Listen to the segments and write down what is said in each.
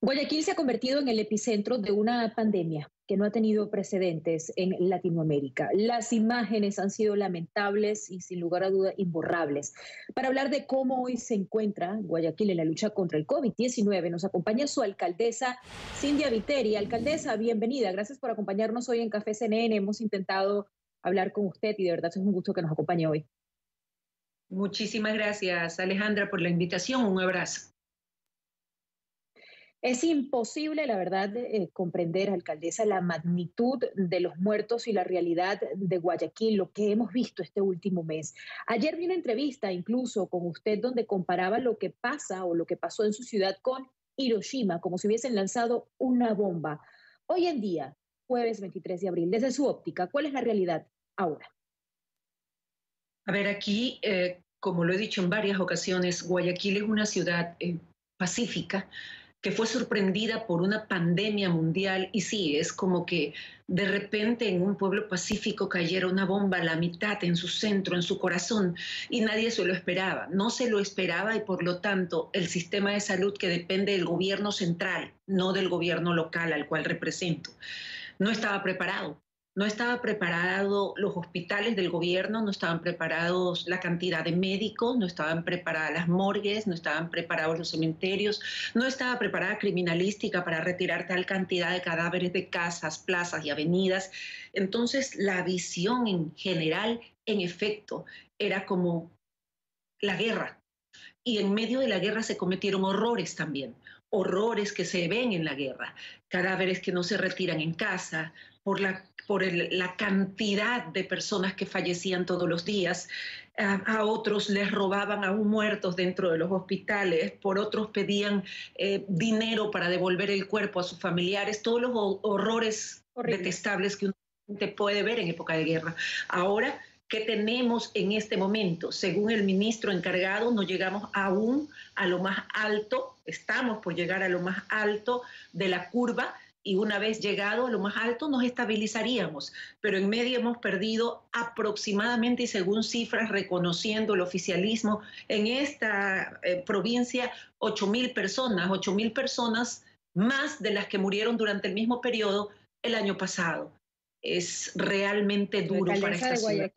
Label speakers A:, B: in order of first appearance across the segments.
A: Guayaquil se ha convertido en el epicentro de una pandemia que no ha tenido precedentes en Latinoamérica. Las imágenes han sido lamentables y sin lugar a duda imborrables. Para hablar de cómo hoy se encuentra Guayaquil en la lucha contra el COVID-19, nos acompaña su alcaldesa Cindia Viteri. Alcaldesa, bienvenida. Gracias por acompañarnos hoy en Café CNN. Hemos intentado hablar con usted y de verdad es un gusto que nos acompañe hoy.
B: Muchísimas gracias, Alejandra, por la invitación. Un abrazo.
A: Es imposible, la verdad, comprender, alcaldesa, la magnitud de los muertos y la realidad de Guayaquil, lo que hemos visto este último mes. Ayer vi una entrevista incluso con usted donde comparaba lo que pasa o lo que pasó en su ciudad con Hiroshima, como si hubiesen lanzado una bomba. Hoy en día, jueves 23 de abril, desde su óptica, ¿cuál es la realidad ahora?
B: A ver, aquí, como lo he dicho en varias ocasiones, Guayaquil es una ciudad pacífica, que fue sorprendida por una pandemia mundial y sí, es como que de repente en un pueblo pacífico cayera una bomba a la mitad, en su centro, en su corazón, y nadie se lo esperaba, no se lo esperaba y por lo tanto el sistema de salud que depende del gobierno central, no del gobierno local al cual represento, no estaba preparado. No estaba preparado los hospitales del gobierno, no estaban preparados la cantidad de médicos, no estaban preparadas las morgues, no estaban preparados los cementerios, no estaba preparada criminalística para retirar tal cantidad de cadáveres de casas, plazas y avenidas. Entonces, la visión en general, en efecto, era como la guerra. Y en medio de la guerra se cometieron horrores también, horrores que se ven en la guerra, cadáveres que no se retiran en casa, la cantidad de personas que fallecían todos los días, a otros les robaban aún muertos dentro de los hospitales, por otros pedían dinero para devolver el cuerpo a sus familiares, todos los horrores detestables que uno puede ver en época de guerra. Ahora, ¿qué tenemos en este momento? Según el ministro encargado, no llegamos aún a lo más alto, estamos por llegar a lo más alto de la curva y una vez llegado a lo más alto nos estabilizaríamos, pero en medio hemos perdido aproximadamente, y según cifras reconociendo el oficialismo, en esta provincia 8.000 personas más de las que murieron durante el mismo periodo el año pasado. Es realmente duro para esta ciudad.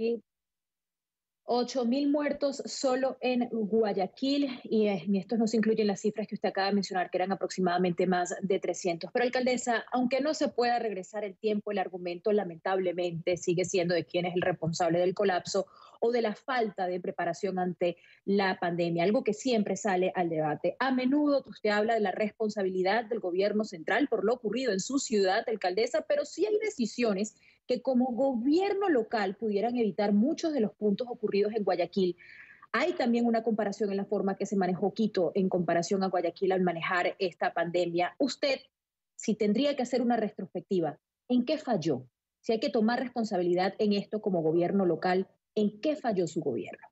A: 8.000 muertos solo en Guayaquil y estos no se incluyen las cifras que usted acaba de mencionar, que eran aproximadamente más de 300. Pero, alcaldesa, aunque no se pueda regresar el tiempo, el argumento lamentablemente sigue siendo de quién es el responsable del colapso o de la falta de preparación ante la pandemia, algo que siempre sale al debate. A menudo usted habla de la responsabilidad del gobierno central por lo ocurrido en su ciudad, alcaldesa, pero sí hay decisiones que como gobierno local pudieran evitar muchos de los puntos ocurridos en Guayaquil. Hay también una comparación en la forma que se manejó Quito en comparación a Guayaquil al manejar esta pandemia. Usted, si tendría que hacer una retrospectiva, ¿en qué falló? Si hay que tomar responsabilidad en esto como gobierno local, ¿en qué falló su gobierno?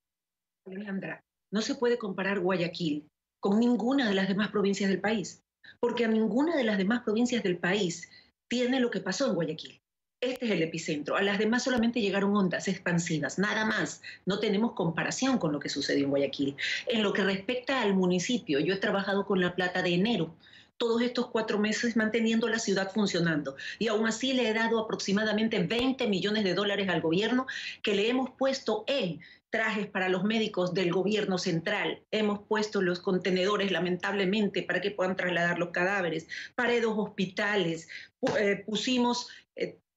B: Alejandra, no se puede comparar Guayaquil con ninguna de las demás provincias del país, porque a ninguna de las demás provincias del país tiene lo que pasó en Guayaquil. Este es el epicentro. A las demás solamente llegaron ondas expansivas, nada más. No tenemos comparación con lo que sucedió en Guayaquil. En lo que respecta al municipio, yo he trabajado con La Plata de enero, todos estos 4 meses manteniendo la ciudad funcionando. Y aún así le he dado aproximadamente 20 millones de dólares al gobierno que le hemos puesto en trajes para los médicos del gobierno central. Hemos puesto los contenedores, lamentablemente, para que puedan trasladar los cadáveres, para 2 hospitales, pusimos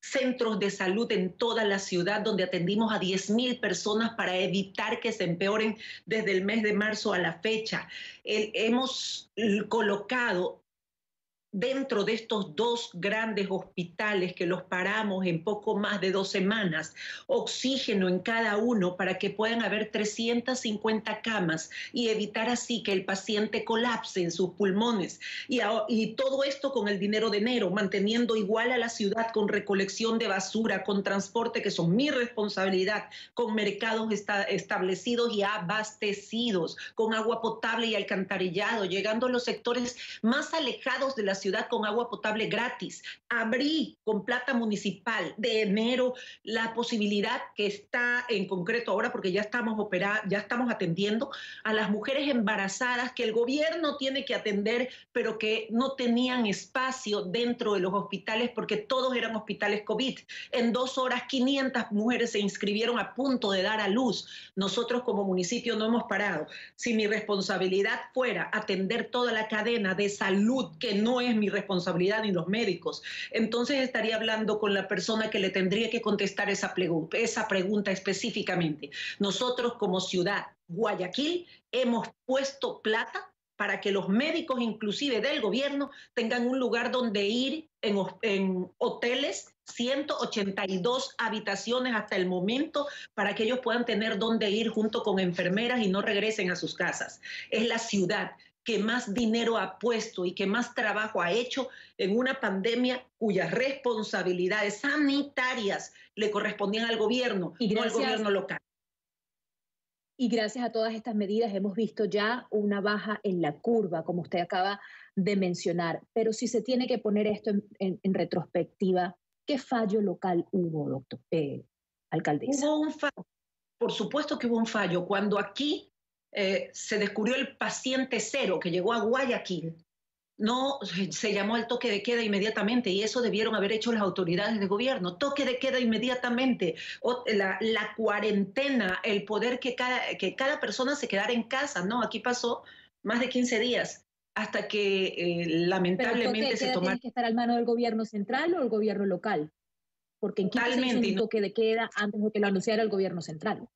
B: centros de salud en toda la ciudad donde atendimos a 10.000 personas para evitar que se empeoren desde el mes de marzo a la fecha. Hemos colocado dentro de estos 2 grandes hospitales que los paramos en poco más de 2 semanas, oxígeno en cada uno para que puedan haber 350 camas y evitar así que el paciente colapse en sus pulmones. Y todo esto con el dinero de enero, manteniendo igual a la ciudad con recolección de basura, con transporte, que son mi responsabilidad, con mercados establecidos y abastecidos, con agua potable y alcantarillado, llegando a los sectores más alejados de la ciudad con agua potable gratis. Abrí con plata municipal de enero la posibilidad que está en concreto ahora, porque ya estamos atendiendo a las mujeres embarazadas que el gobierno tiene que atender, pero que no tenían espacio dentro de los hospitales porque todos eran hospitales COVID. En 2 horas 500 mujeres se inscribieron a punto de dar a luz. Nosotros como municipio no hemos parado. Si mi responsabilidad fuera atender toda la cadena de salud, que no es mi responsabilidad ni los médicos, entonces estaría hablando con la persona que le tendría que contestar esa pregunta específicamente. Nosotros como ciudad, Guayaquil, hemos puesto plata para que los médicos, inclusive del gobierno, tengan un lugar donde ir en hoteles, 182 habitaciones hasta el momento, para que ellos puedan tener donde ir junto con enfermeras y no regresen a sus casas. Es la ciudad que más dinero ha puesto y que más trabajo ha hecho en una pandemia cuyas responsabilidades sanitarias le correspondían al gobierno, no al gobierno local.
A: Y gracias a todas estas medidas hemos visto ya una baja en la curva, como usted acaba de mencionar. Pero si se tiene que poner esto en retrospectiva, ¿qué fallo local hubo, alcaldesa?
B: Hubo un fallo, por supuesto que hubo un fallo. Cuando aquí se descubrió el paciente cero que llegó a Guayaquil, no se llamó al toque de queda inmediatamente, y eso debieron haber hecho las autoridades de gobierno. Toque de queda inmediatamente, la cuarentena, el poder que cada persona se quedara en casa, ¿no? Aquí pasó más de 15 días hasta que lamentablemente se tomaron.
A: ¿Tiene que estar al mano del gobierno central o el gobierno local? Porque en Quito se hizo un toque de queda antes de que lo anunciara el gobierno central.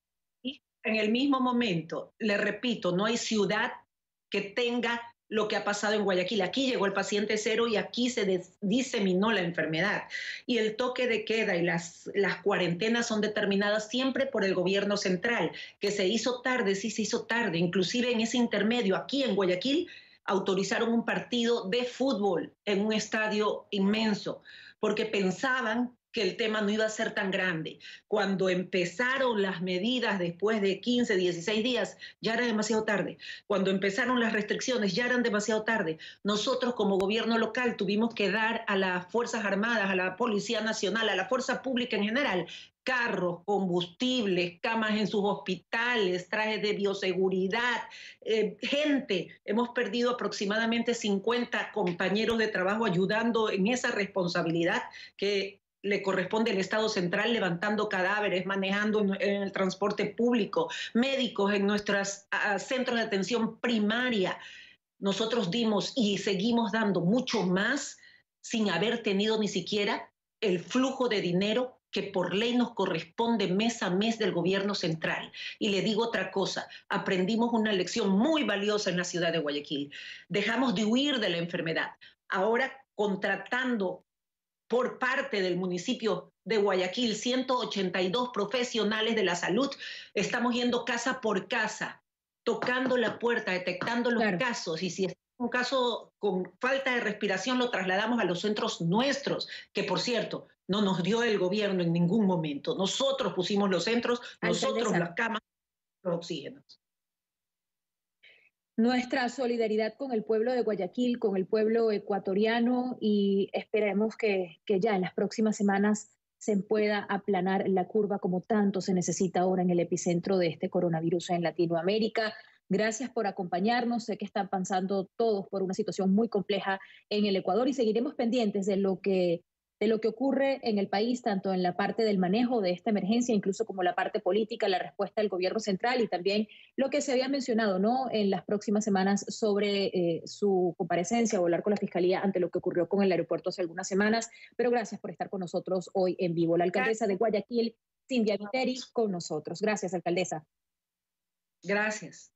B: En el mismo momento, le repito, no hay ciudad que tenga lo que ha pasado en Guayaquil. Aquí llegó el paciente cero y aquí se diseminó la enfermedad. Y el toque de queda y las cuarentenas son determinadas siempre por el gobierno central, que se hizo tarde, sí se hizo tarde. Inclusive en ese intermedio, aquí en Guayaquil, autorizaron un partido de fútbol en un estadio inmenso, porque pensaban que el tema no iba a ser tan grande. Cuando empezaron las medidas después de 15, 16 días, ya era demasiado tarde. Cuando empezaron las restricciones, ya eran demasiado tarde. Nosotros como gobierno local tuvimos que dar a las Fuerzas Armadas, a la Policía Nacional, a la Fuerza Pública en general, carros, combustibles, camas en sus hospitales, trajes de bioseguridad, gente. Hemos perdido aproximadamente 50 compañeros de trabajo ayudando en esa responsabilidad que le corresponde al Estado central, levantando cadáveres, manejando en el transporte público, médicos en nuestros centros de atención primaria. Nosotros dimos y seguimos dando mucho más sin haber tenido ni siquiera el flujo de dinero que por ley nos corresponde mes a mes del gobierno central. Y le digo otra cosa, aprendimos una lección muy valiosa en la ciudad de Guayaquil. Dejamos de huir de la enfermedad. Ahora, contratando por parte del municipio de Guayaquil 182 profesionales de la salud, estamos yendo casa por casa, tocando la puerta, detectando los casos, y si es un caso con falta de respiración lo trasladamos a los centros nuestros, que por cierto, no nos dio el gobierno en ningún momento. Nosotros pusimos los centros, nosotros las camas, los oxígenos.
A: Nuestra solidaridad con el pueblo de Guayaquil, con el pueblo ecuatoriano, y esperemos que ya en las próximas semanas se pueda aplanar la curva como tanto se necesita ahora en el epicentro de este coronavirus en Latinoamérica. Gracias por acompañarnos. Sé que están pasando todos por una situación muy compleja en el Ecuador y seguiremos pendientes de lo que ocurre en el país, tanto en la parte del manejo de esta emergencia, incluso como la parte política, la respuesta del gobierno central y también lo que se había mencionado, ¿no?, en las próximas semanas sobre su comparecencia o hablar con la Fiscalía ante lo que ocurrió con el aeropuerto hace algunas semanas. Pero gracias por estar con nosotros hoy en vivo. La alcaldesa de Guayaquil, Cindia Viteri, con nosotros. Gracias, alcaldesa.
B: Gracias.